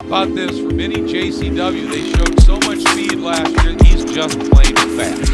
about this for mini JCW? They showed so much speed last year. He's just plain fast.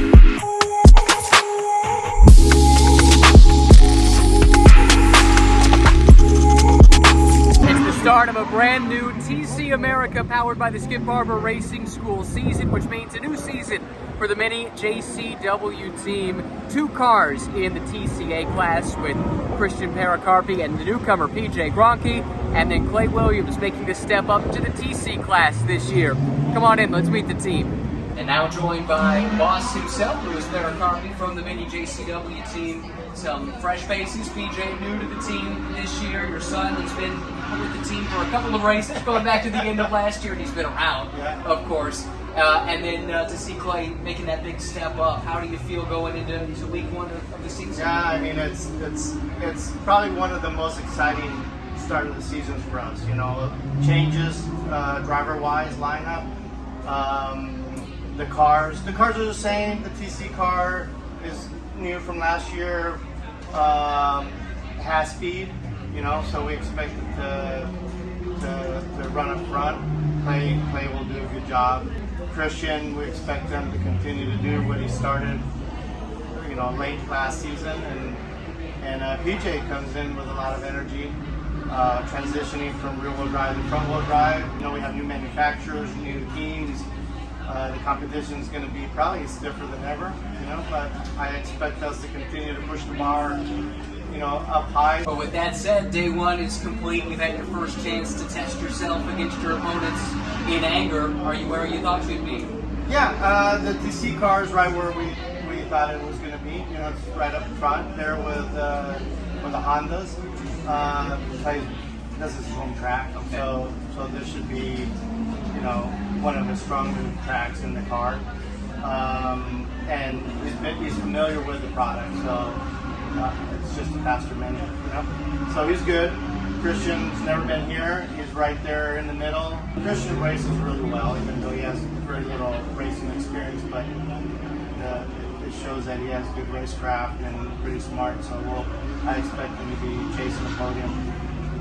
Start of a brand new TC America powered by the Skip Barber Racing School season, which means a new season for the mini JCW team. 2 cars in the TCA class with Christian Maracarpi and the newcomer PJ Grundy, and then Clay Williams making the step up to the TC class this year. Come on in, let's meet the team. And now joined by boss himself, Louis Maracarpi from the mini JCW team. Some fresh faces. PJ new to the team this year. Your son has been with the team for a couple of races, going back to the end of last year, and he's been around, of course. And then to see Clay making that big step up, how do you feel going into week 1 of the season? Yeah, I mean it's probably one of the most exciting start of the seasons for us. You know, changes driver-wise lineup. The cars are the same. The TC car is new from last year. Has speed, you know, so we expect it to run up front. Clay will do a good job. Christian, we expect him to continue to do what he started, you know, late last season, and PJ comes in with a lot of energy, transitioning from rear-wheel drive to front-wheel drive. You know, we have new manufacturers, new teams. The competition is going to be probably stiffer than ever, you know, but I expect us to continue to push the bar, you know, up high. But with that said, day 1 is complete. You've had your first chance to test yourself against your opponents in anger. Are you where you thought you'd be? Yeah, the TC car is right where we thought it was going to be. You know, it's right up front there with the Hondas. This is his home track, okay. So this should be, you know, one of his stronger tracks in the car, and he's familiar with the product, so it's just a faster menu, you know. So he's good. Christian's never been here. He's right there in the middle. Christian races really well, even though he has very little racing experience, but it shows that he has good racecraft and pretty smart. So I expect him to be chasing the podium.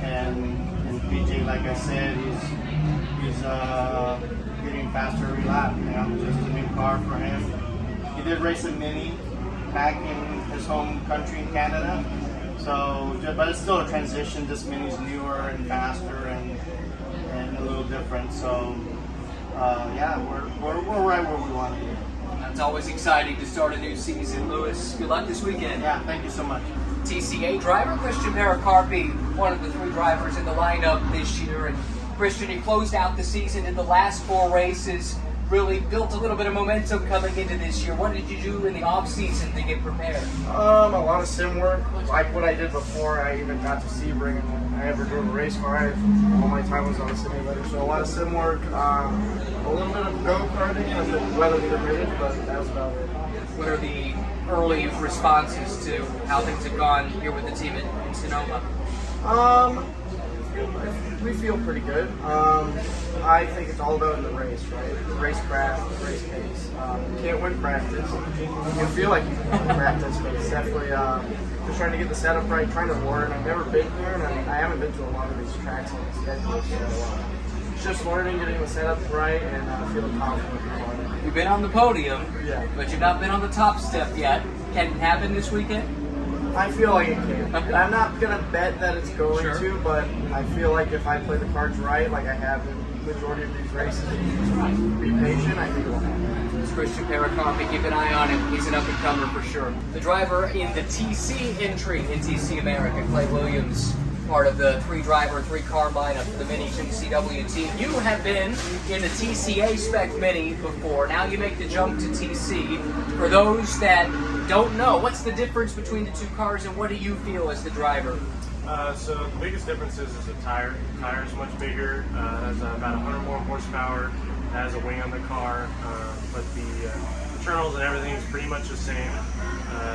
And PJ, like I said, he's getting faster every lap. You know, just a new car for him. He did race a mini back in his home country in Canada. So, but it's still a transition. This mini's newer and faster and a little different. So, yeah, we're right where we want to be. It's always exciting to start a new season. Louis, good luck this weekend. Yeah, thank you so much. TCA driver Christian Maracarpi, one of the 3 drivers in the lineup this year. And Christian, you closed out the season in the last 4 races, really built a little bit of momentum coming into this year. What did you do in the off season to get prepared? A lot of sim work, like what I did before I even got to Sebring and I ever drove a race car. All my time was on the simulator, so a lot of sim work, a little bit of go-karting as it weather permitted, but that was about it. What are the early responses to how things have gone here with the team in Sonoma? We feel pretty good. I think it's all about in the race, right? Racecraft, race pace. You can't win practice. You feel like you can win practice, but it's definitely just trying to get the setup right, trying to learn. I've never been here, and I haven't been to a lot of these tracks on the schedule, so it's just learning, getting the setup right, and feeling confident about it. You've been on the podium, yeah, but you've not been on the top step yet. Can it happen this weekend? I feel like it can. I'm not going to bet that it's going to, but I feel like if I play the cards right, like I have in the majority of these races, and be patient, I think it will happen. It's Christian Maracarpi, keep an eye on him. He's an up-and-comer for sure. The driver in the TC entry in TC America, Clay Williams, part of the 3-driver, 3-car lineup for the mini JCW team. You have been in the TCA spec mini before. Now you make the jump to TC. For those that don't know, what's the difference between the 2 cars, and what do you feel as the driver? So the biggest difference is the tire. The tire is much bigger. Has about 100 more horsepower. It has a wing on the car, but the internals and everything is pretty much the same.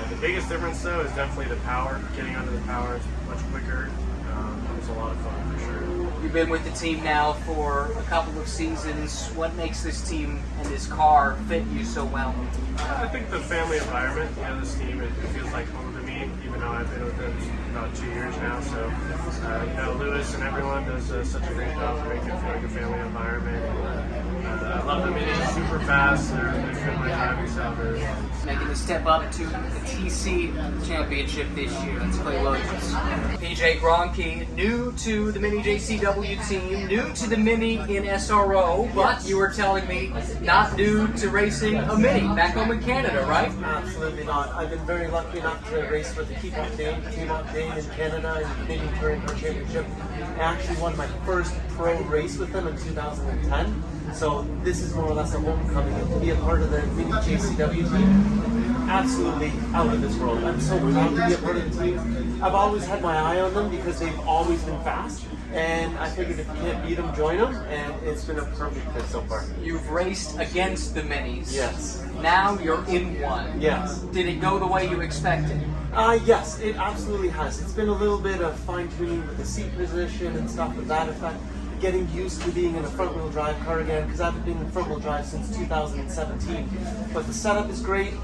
The biggest difference, though, is definitely the power. Getting onto the power is much quicker. It's a lot of fun for sure. You've been with the team now for a couple of seasons. What makes this team and this car fit you so well? I think the family environment, this team, it feels like home to me, even though I've been with them about 2 years now. So, Lewis and everyone does such a great job to make it feel like a family environment. I love the minis, super fast. They fit my driving style very well. Making the step up to the TC Championship this year. That's Clay Williams. PJ Grundy, new to the Mini JCW team, new to the Mini in SRO, but you were telling me not new to racing a Mini back home in Canada, right? Absolutely not. I've been very lucky enough to race with the Team Update in Canada in the Canadian Touring Car Championship. I actually won my first pro race with them in 2010. So this is more or less a homecoming, and to be a part of the Mini JCW team, absolutely out of this world. I'm so proud to be a part of the team. I've always had my eye on them because they've always been fast, and I figured if you can't beat them, join them, and it's been a perfect fit so far. You've raced against the Minis. Yes. Now you're in one. Yes. Did it go the way you expected? Yes, it absolutely has. It's been a little bit of fine-tuning with the seat position and stuff of that effect. Getting used to being in a front-wheel drive car again, because I've been in front-wheel drive since 2017. But the setup is great.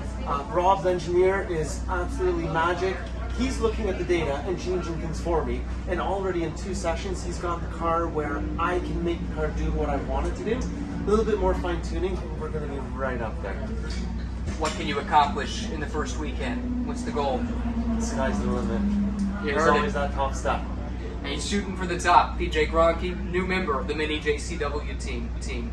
Rob's engineer is absolutely magic. He's looking at the data and changing things for me. And already in 2 sessions, he's got the car where I can make the car do what I want it to do. A little bit more fine-tuning, and we're going to be right up there. What can you accomplish in the first weekend? What's the goal? The sky's the limit. You There's heard always it. that top step. And he's shooting for the top. PJ Grundy, new member of the Mini JCW team.